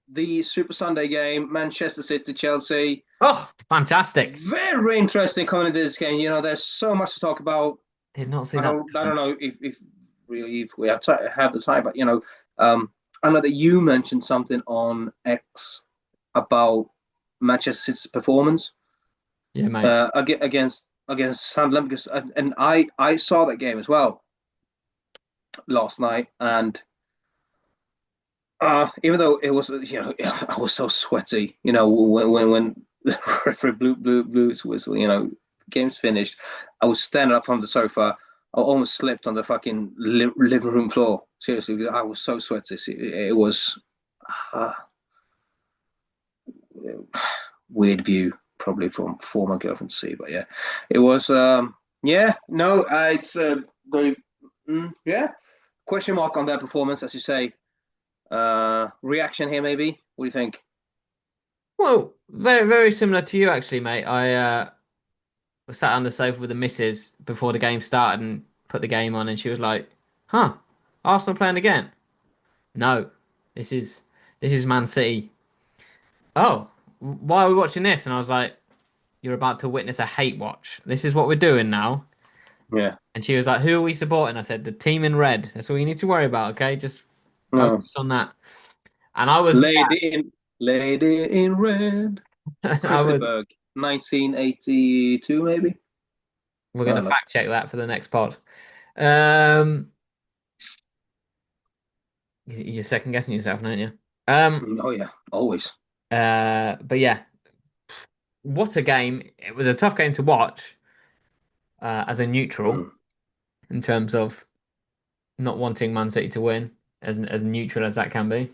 the Super Sunday game, Manchester City, Chelsea. Oh, fantastic. Very interesting coming into this game. There's so much to talk about. Did not see I that don't, one I coming. don't know if really if we have the time, but I know that you mentioned something on X about Manchester City's performance Yeah, mate. against Sunderland because and I saw that game as well last night, and even though it was I was so sweaty, when the referee blew his whistle, game's finished. I was standing up from the sofa. I almost slipped on the fucking living room floor. Seriously, I was so sweaty. It was uh, weird view, probably from former girlfriend to see, but yeah, it was. Yeah, no, it's very, yeah. Question mark on their performance, as you say. Reaction here, maybe. What do you think? Well, very, very similar to you, actually, mate. I was sat on the sofa with the missus before the game started and put the game on, and she was like, "Huh, Arsenal playing again?" No, this is this is Man City. Oh, why are we watching this? And I was like, "You're about to witness a hate watch. This is what we're doing now." Yeah. And she was like, "Who are we supporting?" I said, "The team in red. That's all you need to worry about, okay? Just No. focus on that." And I was, Lady in Red. I Christy was. Berg, 1982, maybe. We're I gonna don't know. fact check that for the next pod. Um, you're second guessing yourself, aren't you? Oh yeah, always. But yeah, what a game! It was a tough game to watch as a neutral Mm. in terms of not wanting Man City to win, as neutral as that can be.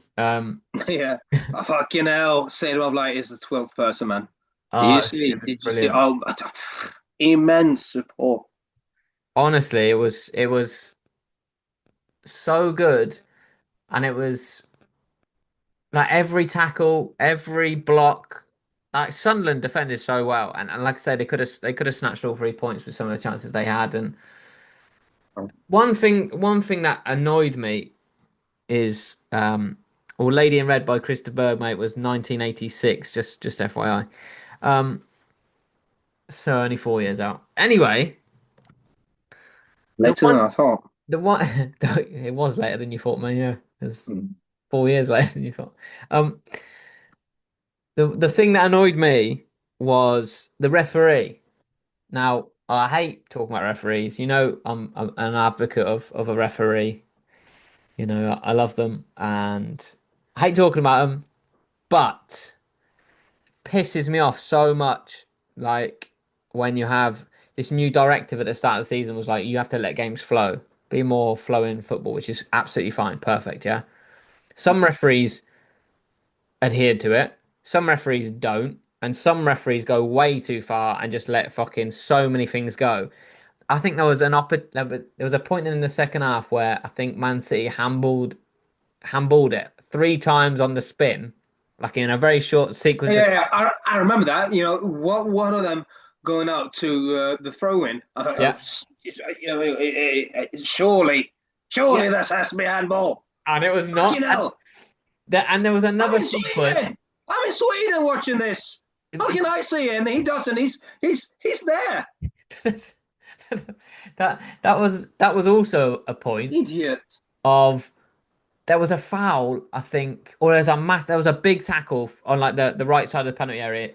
Yeah. Oh, fucking hell. Say Rob Light is the 12th person, man. Did Oh, you see? it was Did you see? brilliant. Oh, immense support. Honestly, it was so good, and it was like every tackle, every block. Like Sunderland defended so well, and like I said, they could have snatched all 3 points with some of the chances they had. And one thing that annoyed me is or Lady in Red by Krista Berg, mate, was 1986. Just FYI. So only 4 years out. Anyway, the Later than one I thought. the one it was later than you thought, man. Yeah, it's Mm. 4 years later than you thought. Um, the thing that annoyed me was the referee. Now, I hate talking about referees. I'm an advocate of a referee. I love them and I hate talking about them, but pisses me off so much. Like when you have this new directive at the start of the season was like you have to let games flow, be more flowing football, which is absolutely fine, perfect, yeah. Some referees adhere to it, some referees don't, and some referees go way too far and just let fucking so many things go. I think there was a point in the second half where I think Man City handballed it 3 times on the spin, like in a very short sequence of. Yeah, yeah, I remember that. What one of them going out to the throw in. Yeah. Surely Yeah. this has to be handball. And it was Fucking not. And hell. there was I'm another in sequence. Sweden. I'm in Sweden watching this. How can I see it? And he doesn't. He's there. That was also a point Idiot. of there was a foul, I think, or there was a big tackle on like the right side of the penalty area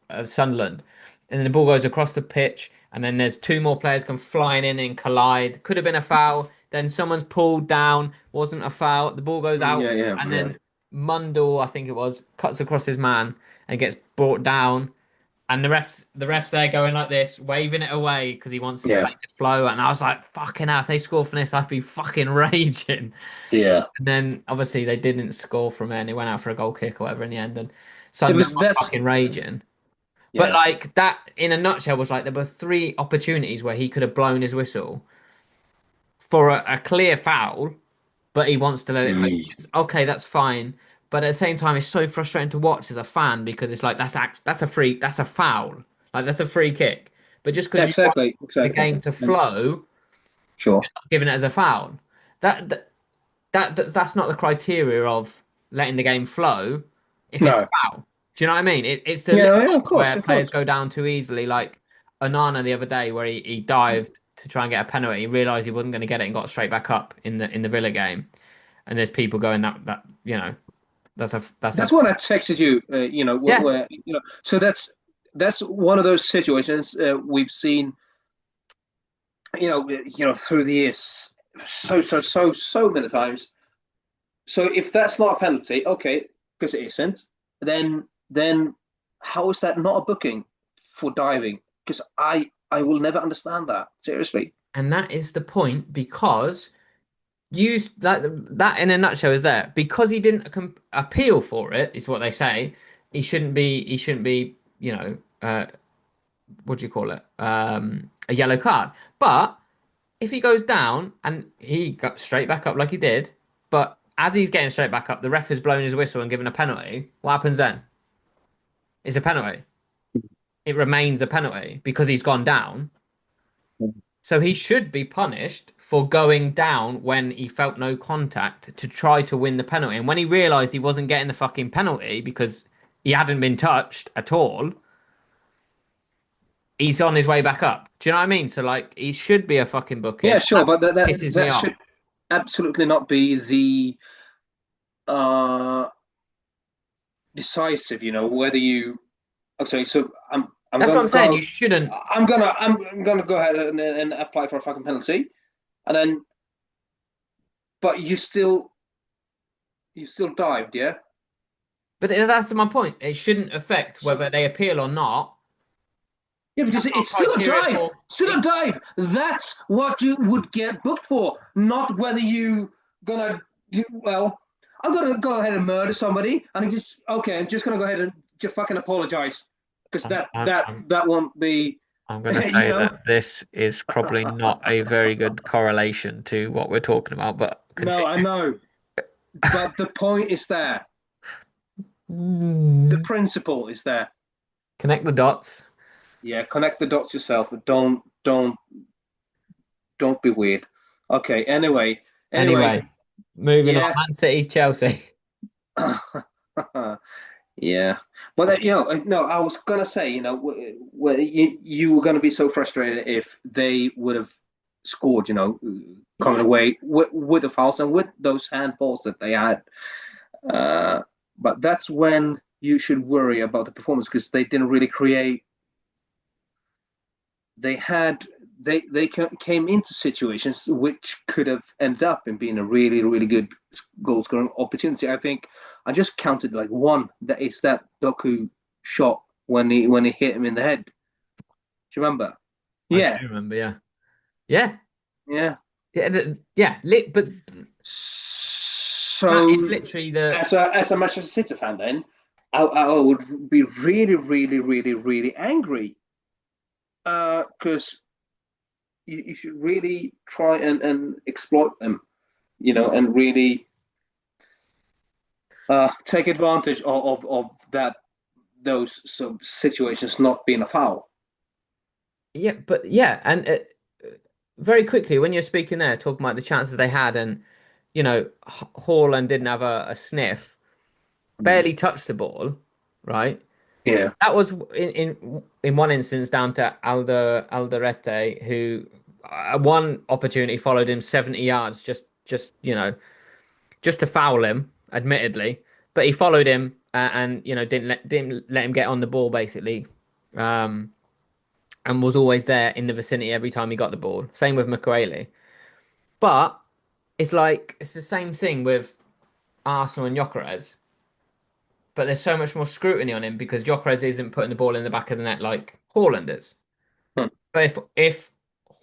of Sunderland, and then the ball goes across the pitch, and then there's two more players come flying in and collide. Could have been a foul. Then someone's pulled down, wasn't a foul. The ball goes out, Yeah, yeah, and yeah. then Mundell, I think it was, cuts across his man and gets brought down. And the ref's there going like this, waving it away because he wants play Yeah, to flow. And I was like, fucking hell, if they score from this, I'd be fucking raging. yeah. And then obviously they didn't score from it and it went out for a goal kick or whatever in the end. And It Sunderland was were that's fucking raging. But yeah. like that in a nutshell was like there were three opportunities where he could have blown his whistle for a clear foul, but he wants to let it play. Mm. Okay, that's fine. But at the same time, it's so frustrating to watch as a fan because it's like that's a foul. Like that's a free kick. But just Yeah, because you want exactly, the exactly. game to And flow, sure. giving it as a foul. That, that that's not the criteria of letting the game flow. if it's a No. foul. Do you know what I mean? It's the little Yeah, yeah, ones where of players course. go down too easily, like Onana the other day, where he dived to try and get a penalty. He realised he wasn't going to get it and got straight back up in the Villa game. And there's people going that that's That's a what I texted you. yeah. Where so that's one of those situations we've seen. Through the years, so many times. So if that's not a penalty, okay, because it isn't, then how is that not a booking for diving? Because I will never understand that seriously. And that is the point because use that in a nutshell is there because he didn't appeal for it is what they say. He shouldn't be what do you call it? A yellow card. But if he goes down and he got straight back up like he did, but as he's getting straight back up, the ref is blowing his whistle and giving a penalty. What happens then? It's a penalty. It remains a penalty because he's gone down. So he should be punished for going down when he felt no contact to try to win the penalty. And when he realised he wasn't getting the fucking penalty because he hadn't been touched at all, he's on his way back up. Do you know what I mean? So like he should be a fucking booking. Yeah, sure, That but pisses me that off. should absolutely not be the uh decisive. Whether you okay. So I'm That's what gonna I'm saying. go. You shouldn't. I'm gonna go ahead and apply for a fucking penalty, and then but you still dived, yeah. But that's my point. It shouldn't affect So whether they appeal or not. yeah, because That's not it's still a criteria dive. for Still it. a dive. That's what you would get booked for, not whether you gonna do well. I'm gonna go ahead and murder somebody, and I'm just gonna go ahead and just fucking apologize because I'm, that I'm, that I'm, that won't be, I'm going to you say know. that this is probably not a very good correlation to what we're talking about, but No, I continue. know, but the point is there. The Mm. principle is there. Connect the dots. Yeah, connect the dots yourself. Don't be weird. Okay. Anyway. Anyway, moving on. Yeah. Man City, Chelsea. Yeah, but no, I was gonna say, you were gonna be so frustrated if they would have scored, coming Yeah, away with the fouls and with those handballs that they had. Uh, but that's when you should worry about the performance because they didn't really create. They had they came into situations which could have ended up in being a really really good goal scoring opportunity. I think I just counted like one. That is that Doku shot when he hit him in the head. Do you remember? I do Yeah, remember. Yeah, yeah, yeah. yeah, yeah. But that So is literally the as a Manchester City fan, then I would be really really really really angry because you should really try and exploit them, and really take advantage of that those situations not being a foul. yeah, but yeah, and very quickly when you're speaking there, talking about the chances they had, and Haaland didn't have a sniff, Mm. barely touched the ball, right? Yeah. That was in one instance down to Alderete, who one opportunity followed him 70 yards, just just to foul him, admittedly, but he followed him and didn't let him get on the ball basically, um, and was always there in the vicinity every time he got the ball. Same with McQuailey, but it's the same thing with Arsenal and Gyökeres. But there's so much more scrutiny on him because Gyökeres isn't putting the ball in the back of the net like Haaland is. Hmm. But if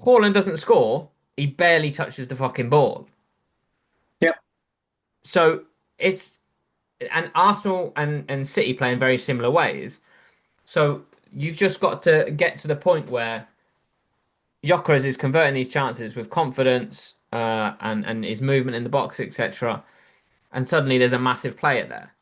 Haaland doesn't score, he barely touches the fucking ball. Yep. So it's and Arsenal and City play in very similar ways. So you've just got to get to the point where Gyökeres is converting these chances with confidence and his movement in the box, etc. And suddenly there's a massive player there.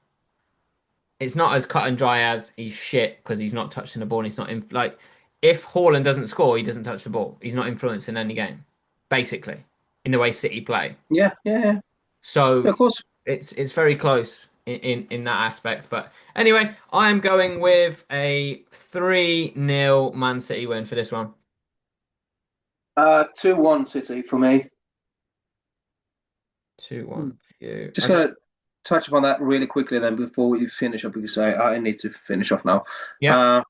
It's not as cut and dry as he's shit because he's not touching the ball. And he's not in like if Haaland doesn't score, he doesn't touch the ball. He's not influencing any game, basically, in the way City play. Yeah. Yeah. Yeah. So Of course. it's very close. in that aspect. But anyway, I am going with a 3-0 Man City win for this one. 2-1 City for me. 2-1 for you. Just Okay. gonna touch upon that really quickly then before we finish up because I need to finish off now. Yeah.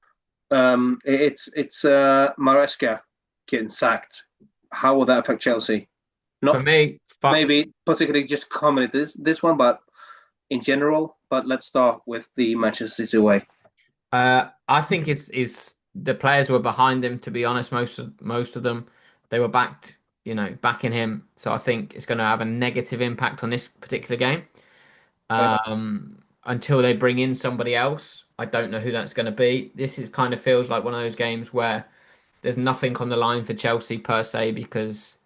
Uh, it's Maresca getting sacked. How will that affect Chelsea? For Not me, fuck. maybe particularly just comment this one, but in general. But let's start with the Manchester City way. I think it's the players were behind him. To be honest, most of them, they were backing him. So I think it's going to have a negative impact on this particular game. Okay. Until they bring in somebody else, I don't know who that's going to be. This is kind of feels like one of those games where there's nothing on the line for Chelsea per se because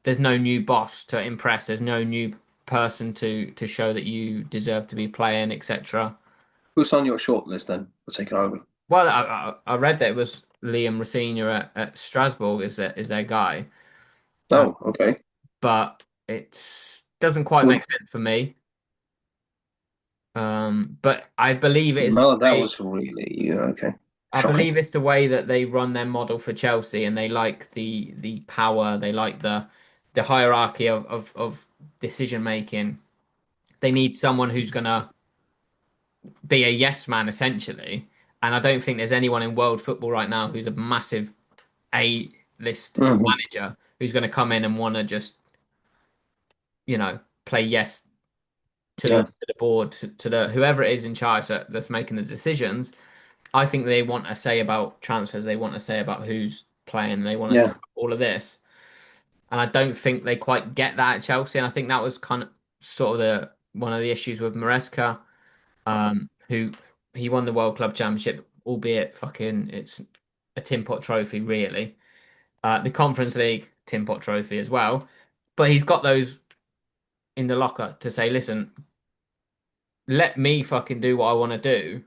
there's no new boss to impress. There's no new person to show that you deserve to be playing, etc. Who's on your short list then? We'll take it over. Well, I read that it was Liam Rossini at Strasbourg is their guy, uh, Oh, okay. but it doesn't quite Would make sense for me. But I believe it is the no, that way was really okay. I Shocking. believe it's the way that they run their model for Chelsea, and they like the power, they like the hierarchy of decision making. They need someone who's gonna be a yes man essentially, and I don't think there's anyone in world football right now who's a massive A list Hmm. manager who's going to come in and want to just play yes to Yeah, the board to the whoever it is in charge that's making the decisions. I think they want a say about transfers. They want to say about who's playing. They want to say yeah, about all of this, and I don't think they quite get that at Chelsea. And I think that was kind of sort of the one of the issues with Maresca, who he won the World Club Championship, albeit fucking it's a tin pot trophy, really. The Conference League tin pot trophy as well, but he's got those in the locker to say, listen, let me fucking do what I want to do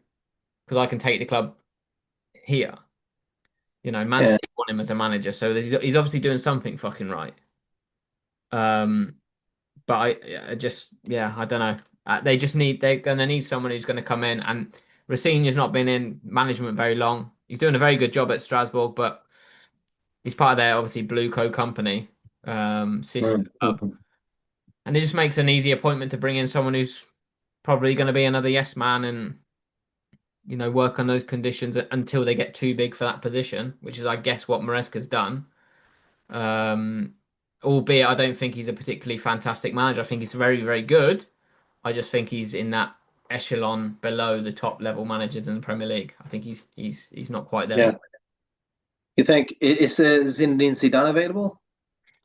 because I can take the club here. Man yeah, City want him as a manager, so he's obviously doing something fucking right. Um, but I just, yeah, I don't know. They're gonna need someone who's gonna come in, and Racinia's not been in management very long. He's doing a very good job at Strasbourg, but he's part of their obviously Blue Co company, sister club, mhm. and it just makes an easy appointment to bring in someone who's probably going to be another yes man and work on those conditions until they get too big for that position, which is I guess what Maresca's done. Um, Albeit I don't think he's a particularly fantastic manager. I think he's very, very good. I just think he's in that echelon below the top level managers in the Premier League. I think he's not quite there Yeah. yet. You think is Zinedine Zidane available?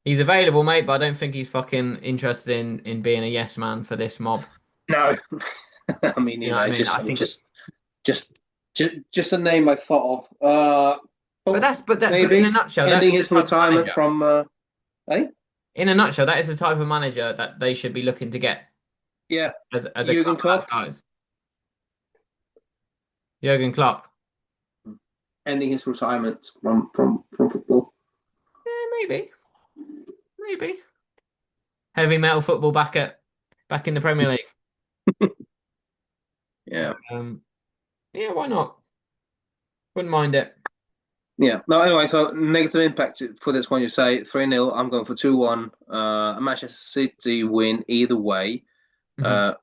He's available, mate, but I don't think he's fucking interested in being a yes man for this mob. No, I mean, You know what I mean? I think, just, just a name I thought of. Oh, but in a maybe nutshell, that ending is the his type of retirement manager. from. Eh? In a nutshell, that is the type of manager that they should be looking to get Yeah, as a club Jurgen of that Klopp size. Jurgen Klopp. ending his retirement from football. Yeah, maybe, maybe. Heavy metal football back in the Premier League. Yeah, Um, yeah, why not? Wouldn't mind it. yeah. No, anyway, so negative impact for this one. You say 3-0. I'm going for 2-1. A Manchester City win either way. Mhm.